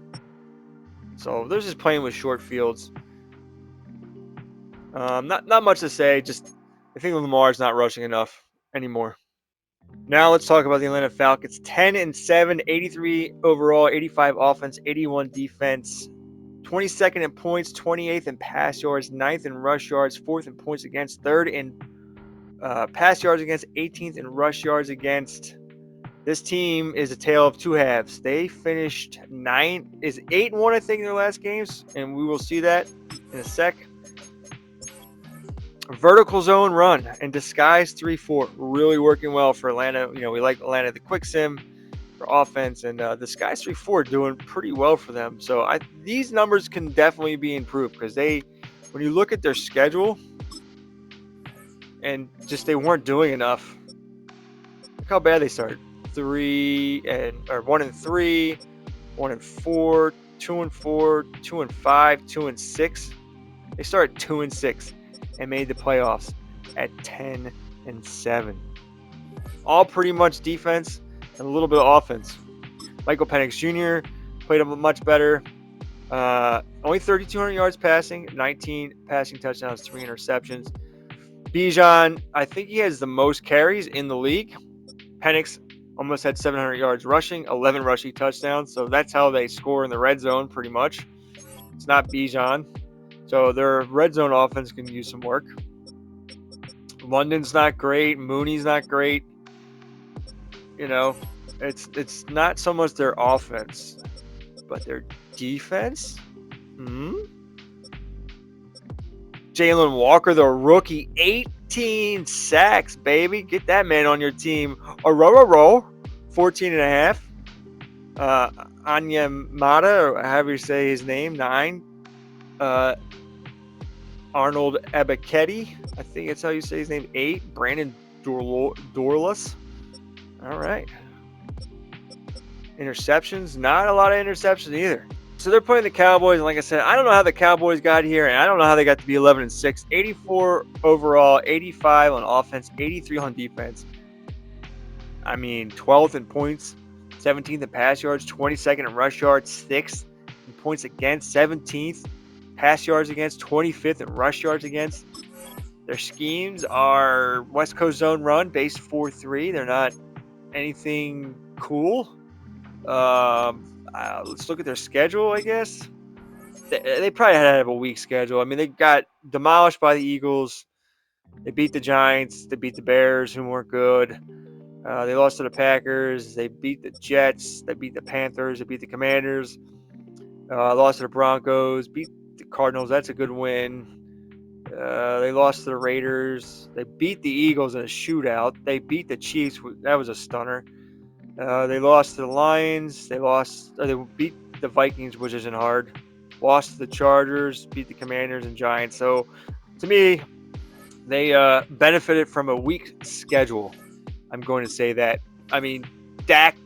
So, they're just playing with short fields. Not much to say. Just I think Lamar's not rushing enough anymore. Now let's talk about the Atlanta Falcons. 10-7, 83 overall, 85 offense, 81 defense. 22nd in points, 28th in pass yards, 9th in rush yards, 4th in points against, 3rd in pass yards against, 18th in rush yards against. This team is a tale of two halves. They finished 8-1, I think, in their last games, and we will see that in a sec. Vertical zone run and disguise 3-4 really working well for Atlanta. We like Atlanta, the quick sim for offense, and disguise 3-4 doing pretty well for them. So these numbers can definitely be improved because when you look at their schedule and just they weren't doing enough. Look how bad they started: 1-3, 1-4, 2-4, 2-5, 2-6. They started 2-6. And made the playoffs at 10-7. All pretty much defense and a little bit of offense. Michael Penix Jr. played a much better. Only 3,200 yards passing, 19 passing touchdowns, 3 interceptions. Bijan, I think he has the most carries in the league. Penix almost had 700 yards rushing, 11 rushing touchdowns. So that's how they score in the red zone pretty much. It's not Bijan. So their red zone offense can use some work. London's not great. Mooney's not great. It's not so much their offense, but their defense. Jalen Walker, the rookie, 18 sacks, baby. Get that man on your team. Roll, 14.5. Anyamata, or however you say his name, 9. Arnold Abaketti, I think that's how you say his name, 8. Brandon Dorlus. All right. Interceptions, not a lot of interceptions either. So they're playing the Cowboys, and like I said, I don't know how the Cowboys got here, and I don't know how they got to be 11-6. 84 overall, 85 on offense, 83 on defense. I mean, 12th in points, 17th in pass yards, 22nd in rush yards, 6th in points against, 17th pass yards against, 25th in rush yards against. Their schemes are West Coast zone run, base 4-3. They're not anything cool. Let's look at their schedule, I guess. They probably had to have a weak schedule. I mean, they got demolished by the Eagles. They beat the Giants. They beat the Bears, who weren't good. They lost to the Packers. They beat the Jets. They beat the Panthers. They beat the Commanders. Lost to the Broncos. Beat the Cardinals. That's a good win. They lost to the Raiders. They beat the Eagles in a shootout. They beat the Chiefs. That was a stunner. They lost to the Lions. They beat the Vikings, which isn't hard. Lost to the Chargers. Beat the Commanders and Giants. So, to me, they benefited from a weak schedule. I'm going to say that. I mean, Dak,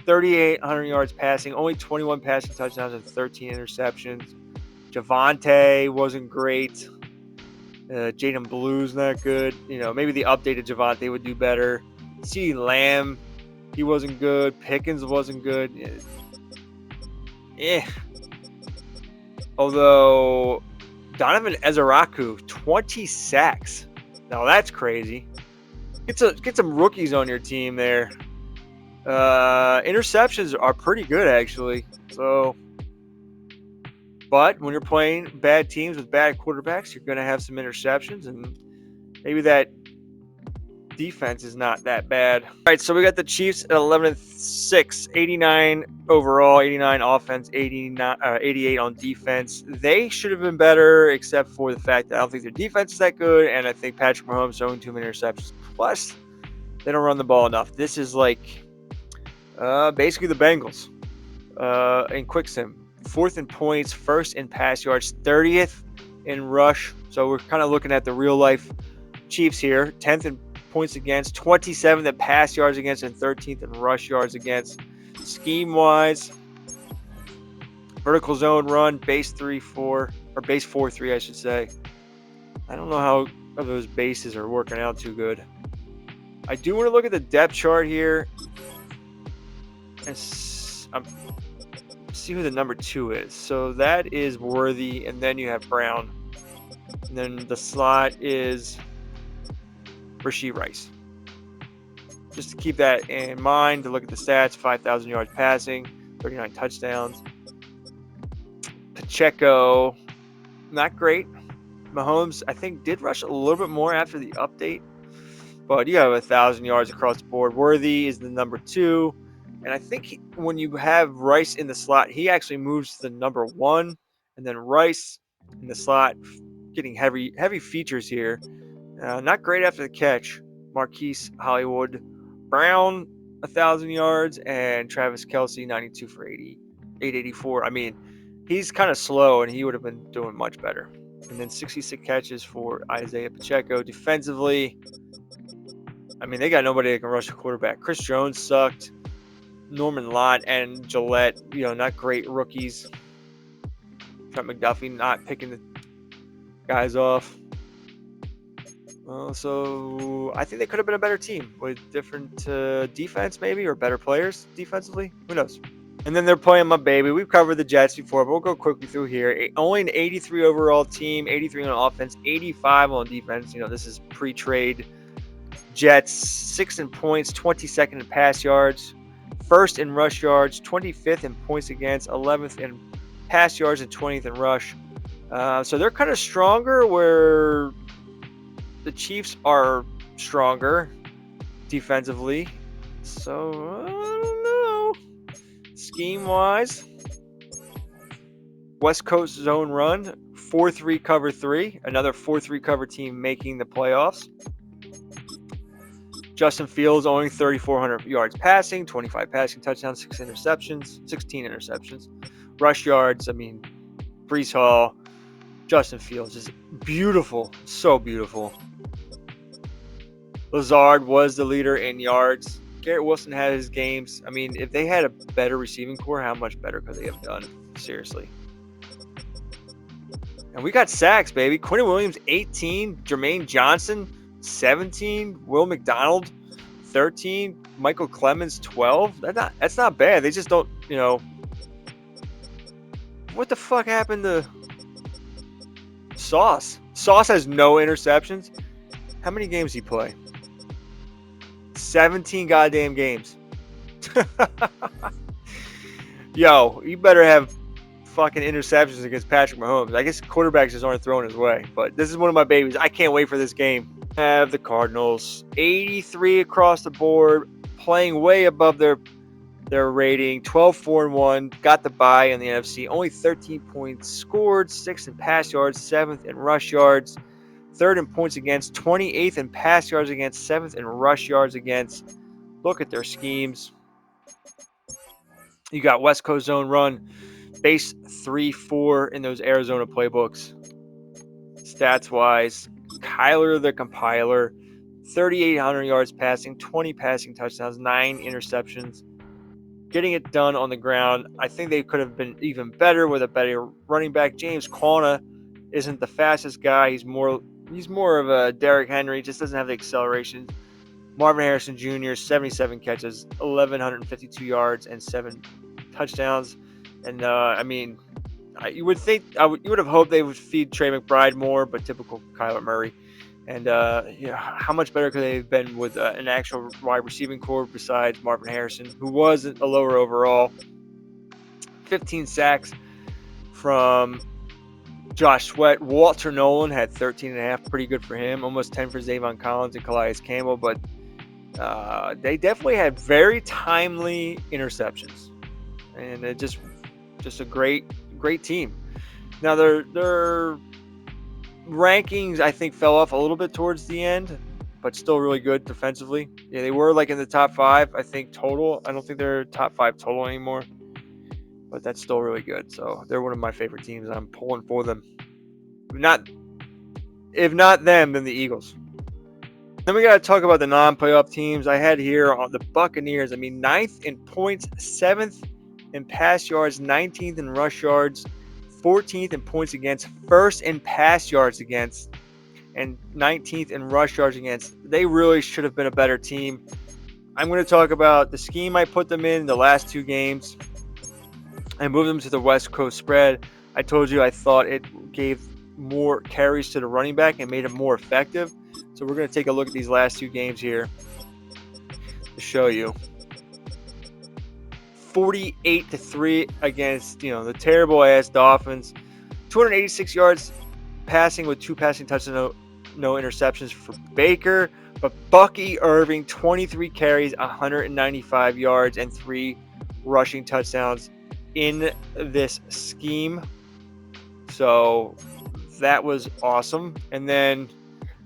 3,800 yards passing, only 21 passing touchdowns and 13 interceptions. Javonte wasn't great. Jaden Blue's not good. Maybe the updated Javonte would do better. CeeDee Lamb, he wasn't good. Pickens wasn't good. Although Donovan Ezeraku, 20 sacks. Now that's crazy. Get some rookies on your team there. Interceptions are pretty good, actually. But when you're playing bad teams with bad quarterbacks, you're going to have some interceptions, and maybe that defense is not that bad. All right, so we got the Chiefs at 11-6, 89 overall, 89 offense, 88 on defense. They should have been better, except for the fact that I don't think their defense is that good, and I think Patrick Mahomes throwing too many interceptions. Plus, they don't run the ball enough. This is like basically the Bengals in quick sim. 4th in points, 1st in pass yards, 30th in rush. So we're kind of looking at the real life Chiefs here. 10th in points against, 27th in pass yards against, and 13th in rush yards against. Scheme wise, vertical zone run, base 3-4, or base 4-3, I should say. I don't know how those bases are working out too good. I do want to look at the depth chart here and see who the number 2 is. So that is Worthy, and then you have Brown. And then the slot is Rashee Rice. Just to keep that in mind, to look at the stats, 5,000 yards passing, 39 touchdowns. Pacheco, not great. Mahomes, I think, did rush a little bit more after the update, but you have 1,000 yards across the board. Worthy is the number 2. And I think when you have Rice in the slot, he actually moves to the number 1. And then Rice in the slot, getting heavy features here. Not great after the catch. Marquise Hollywood. Brown, 1,000 yards. And Travis Kelce, 92 for 884. I mean, he's kind of slow, and he would have been doing much better. And then 66 catches for Isaiah Pacheco. Defensively, I mean, they got nobody that can rush a quarterback. Chris Jones sucked. Norman Lott and Gillette, not great rookies. Trent McDuffie not picking the guys off. So I think they could have been a better team with different defense, maybe, or better players defensively. Who knows? And then they're playing my baby. We've covered the Jets before, but we'll go quickly through here. Only an 83 overall team, 83 on offense, 85 on defense. This is pre-trade. Jets, 6th in points, 22nd in pass yards. 1st in rush yards, 25th in points against, 11th in pass yards, and 20th in rush. So they're kind of stronger, where the Chiefs are stronger defensively. So, I don't know. Scheme-wise, West Coast zone run, 4-3 cover 3. Another 4-3 cover team making the playoffs. Justin Fields only 3,400 yards passing, 25 passing touchdowns, 16 interceptions. Rush yards, I mean, Breece Hall, Justin Fields is beautiful, so beautiful. Lazard was the leader in yards. Garrett Wilson had his games. I mean, if they had a better receiving core, how much better could they have done? Seriously. And we got sacks, baby. Quentin Williams, 18. Jermaine Johnson, 17. Will McDonald, 13. Michael Clemens, 12. That's not bad. They just don't, What the fuck happened to Sauce? Sauce has no interceptions. How many games did he play? 17 goddamn games. Yo, you better have fucking interceptions against Patrick Mahomes. I guess quarterbacks just aren't throwing his way. But this is one of my babies. I can't wait for this game. Have the Cardinals, 83 across the board, playing way above their rating. 12-4-1, got the bye in the NFC. Only 13 points scored, 6th in pass yards, 7th in rush yards. 3rd in points against, 28th in pass yards against, 7th in rush yards against. Look at their schemes. You got West Coast zone run, base 3-4 in those Arizona playbooks. Stats-wise, Kyler the compiler, 3,800 yards passing, 20 passing touchdowns, 9 interceptions. Getting it done on the ground. I think they could have been even better with a better running back. James Conner isn't the fastest guy. He's more of a Derrick Henry. Just doesn't have the acceleration. Marvin Harrison Jr. 77 catches, 1,152 yards, and 7 touchdowns. And you would think you would have hoped they would feed Trey McBride more, but typical Kyler Murray. And how much better could they have been with an actual wide receiving core besides Marvin Harrison, who was a lower overall. 15 sacks from Josh Sweat. Walter Nolan had 13.5, pretty good for him. Almost 10 for Zavon Collins and Calais Campbell, but they definitely had very timely interceptions, and it just a great team. Now their rankings, I think, fell off a little bit towards the end, but still really good defensively. Yeah, they were like in the top 5, I think, total. I don't think they're top 5 total anymore, but that's still really good. So they're one of my favorite teams. I'm pulling for them. If not them, then the Eagles. Then we got to talk about the non-playoff teams. I had here on the Buccaneers. 9th in points, 7th in pass yards, 19th in rush yards, 14th in points against, 1st in pass yards against, and 19th in rush yards against. They really should have been a better team. I'm going to talk about the scheme I put them in the last 2 games. I moved them to the West Coast spread. I told you I thought it gave more carries to the running back and made him more effective. So we're going to take a look at these last 2 games here to show you. 48-3 against, the terrible ass Dolphins. 286 yards passing with 2 passing touchdowns, no interceptions for Baker. But Bucky Irving, 23 carries, 195 yards, and 3 rushing touchdowns in this scheme. So that was awesome. And then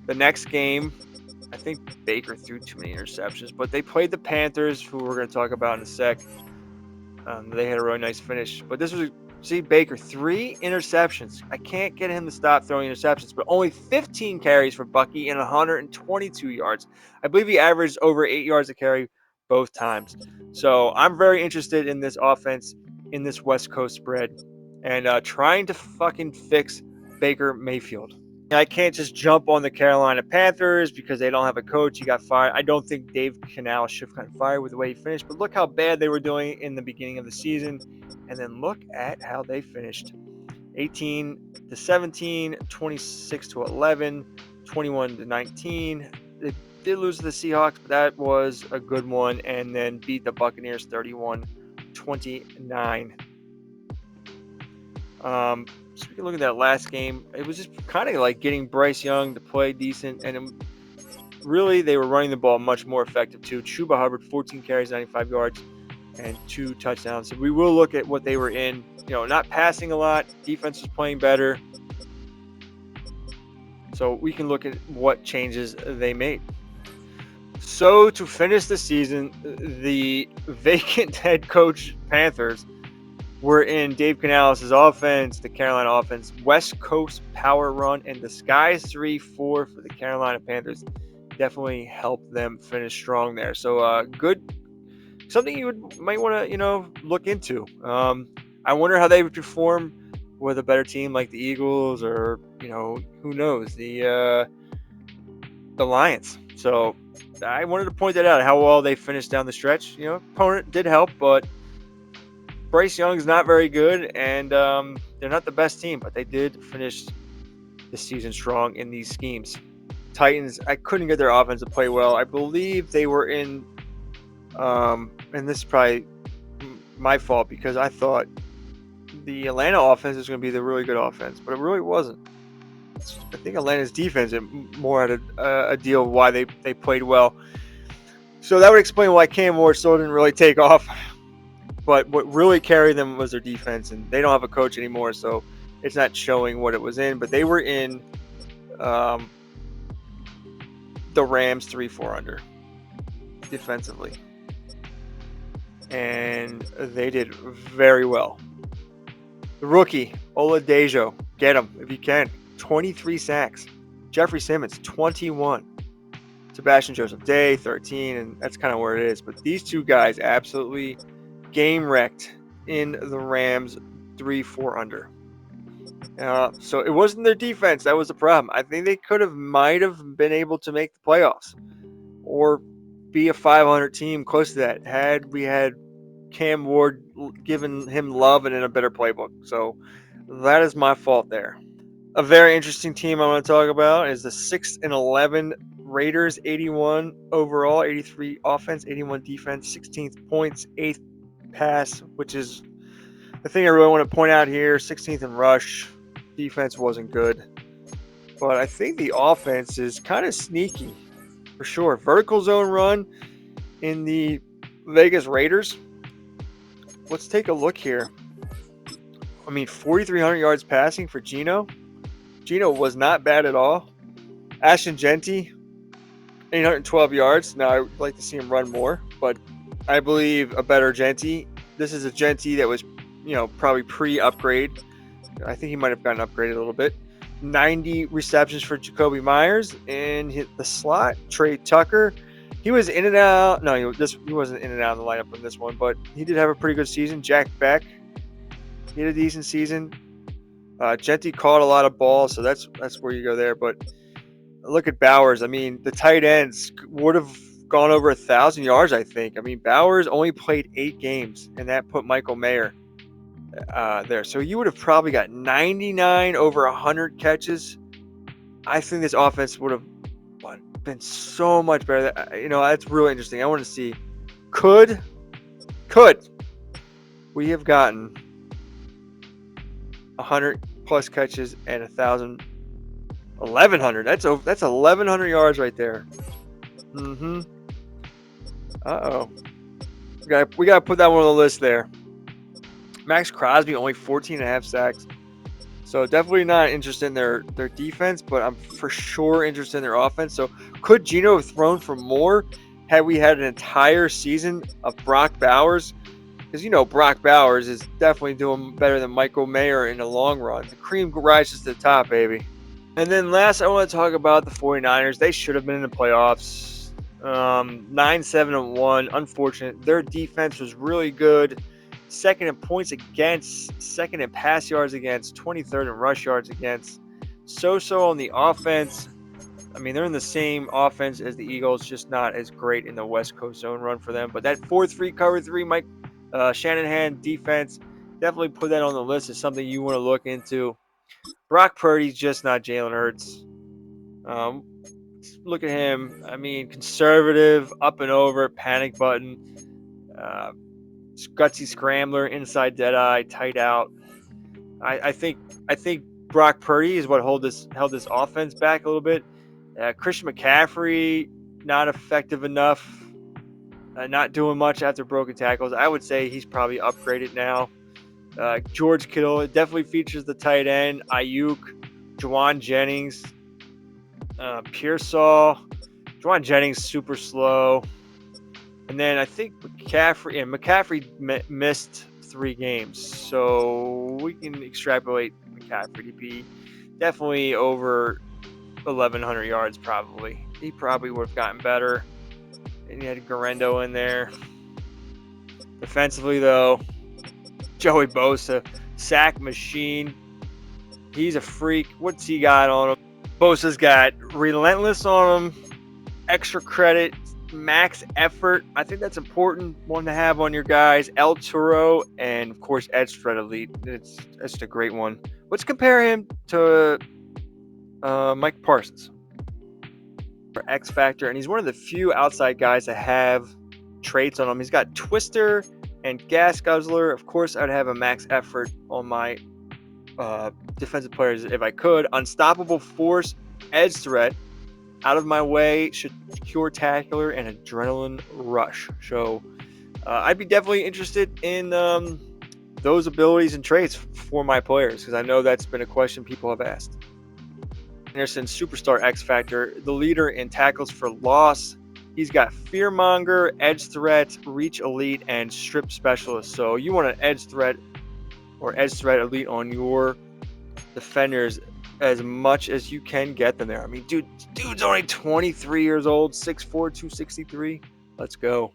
the next game, I think Baker threw too many interceptions, but they played the Panthers, who we're going to talk about in a sec. They had a really nice finish. But this was, Baker, 3 interceptions. I can't get him to stop throwing interceptions, but only 15 carries for Bucky and 122 yards. I believe he averaged over 8 yards a carry both times. So I'm very interested in this offense, in this West Coast spread, and trying to fucking fix Baker Mayfield. I can't just jump on the Carolina Panthers because they don't have a coach. He got fired. I don't think Dave Canales should have gotten fired with the way he finished, but look how bad they were doing in the beginning of the season, and then look at how they finished. 18-17, 26-11, 21-19. They did lose to the Seahawks, but that was a good one, and then beat the Buccaneers 31-29. So we can look at that last game. It was just kind of like getting Bryce Young to play decent, and really they were running the ball much more effective too. Chuba Hubbard, 14 carries, 95 yards, and 2 touchdowns. So we will look at what they were in. Not passing a lot. Defense was playing better. So we can look at what changes they made. So to finish the season, the vacant head coach Panthers were in Dave Canales' offense, the Carolina offense, West Coast power run, and the Skies 3-4 for the Carolina Panthers definitely helped them finish strong there. So good, something you might want to look into. I wonder how they would perform with a better team like the Eagles, or who knows, the Lions. So I wanted to point that out, how well they finished down the stretch. Opponent did help, but Bryce Young's not very good, and they're not the best team, but they did finish the season strong in these schemes. Titans, I couldn't get their offense to play well. I believe they were in, and this is probably my fault because I thought the Atlanta offense was going to be the really good offense, but it really wasn't. I think Atlanta's defense more had a deal of why they played well. So that would explain why Cam Ward still didn't really take off. But what really carried them was their defense, and they don't have a coach anymore, so it's not showing what it was in. But they were in the Rams 3-4 under defensively. And they did very well. The rookie, Oladejo, get him if you can. 23 sacks. Jeffrey Simmons, 21. Sebastian Joseph Day, 13, and that's kind of where it is. But these two guys absolutely game wrecked in the Rams 3-4 under. So it wasn't their defense that was the problem. I think they might have been able to make the playoffs or be a 500 team close to that had we had Cam Ward given him love and in a better playbook. So that is my fault there. A very interesting team I want to talk about is the 6-11 Raiders, 81 overall, 83 offense, 81 defense, 16th points, 8th pass, which is the thing I really want to point out here. 16th in rush. Defense wasn't good. But I think the offense is kind of sneaky for sure. Vertical zone run in the Vegas Raiders. Let's take a look here. 4,300 yards passing for Geno. Geno was not bad at all. Ashton Genty, 812 yards. Now, I would like to see him run more, but I believe a better Genty. This is a Genty that was, probably pre-upgrade. I think he might have gotten upgraded a little bit. 90 receptions for Jacoby Myers. And hit the slot, Trey Tucker. He was in and out. No, he wasn't in and out of the lineup in this one, but he did have a pretty good season. Jack Beck, he had a decent season. Genty caught a lot of balls, so that's where you go there. But look at Bowers. The tight ends would have gone over 1,000 yards, I think. Bowers only played 8 games, and that put Michael Mayer there. So you would have probably got 99 over 100 catches. I think this offense would have been so much better. That's really interesting. I want to see, could we have gotten 100 plus catches and 1,100? That's 1,100 yards right there. Uh-oh. We gotta put that one on the list there. Max Crosby only 14.5 sacks. So definitely not interested in their defense, but I'm for sure interested in their offense. So could Geno have thrown for more had we had an entire season of Brock Bowers? Because Brock Bowers is definitely doing better than Michael Mayer in the long run. The cream rises to the top, baby. And then last, I want to talk about the 49ers. They should have been in the playoffs. 9-7-1. Unfortunate. Their defense was really good. Second in points against, second in pass yards against, 23rd in rush yards against. So on the offense. They're in the same offense as the Eagles, just not as great in the West Coast zone run for them. But that 4-3 cover 3, Mike Shanahan defense, definitely put that on the list as something you want to look into. Brock Purdy's just not Jalen Hurts. Look at him. Conservative, up and over, panic button. Gutsy scrambler, inside dead eye, tight out. I think Brock Purdy is what held this offense back a little bit. Christian McCaffrey, not effective enough, not doing much after broken tackles. I would say he's probably upgraded now. George Kittle, it definitely features the tight end. Ayuk, Juwan Jennings, Pearsall. Juwan Jennings super slow. And then I think McCaffrey missed 3 games. So we can extrapolate McCaffrey to be definitely over 1,100 yards probably. He probably would have gotten better. And you had Garendo in there. Defensively, though, Joey Bosa, sack machine. He's a freak. What's he got on him? Bosa's got relentless on him, extra credit, max effort. I think that's important one to have on your guys. El Toro and, of course, edge threat elite. It's just a great one. Let's compare him to Mike Parsons for X Factor, and he's one of the few outside guys that have traits on him. He's got Twister and Gas Guzzler. Of course, I'd have a max effort on my defensive players if I could. Unstoppable force, edge threat, out of my way, should secure tackler, and adrenaline rush. So I'd be definitely interested in those abilities and traits for my players, because I know that's been a question people have asked. Anderson, superstar X Factor, the leader in tackles for loss. He's got Fearmonger, Edge Threat, Reach Elite, and Strip Specialist. So you want an Edge Threat or Edge Threat Elite on your defenders as much as you can get them there. I mean, dude's only 23 years old, 6'4", 263. Let's go.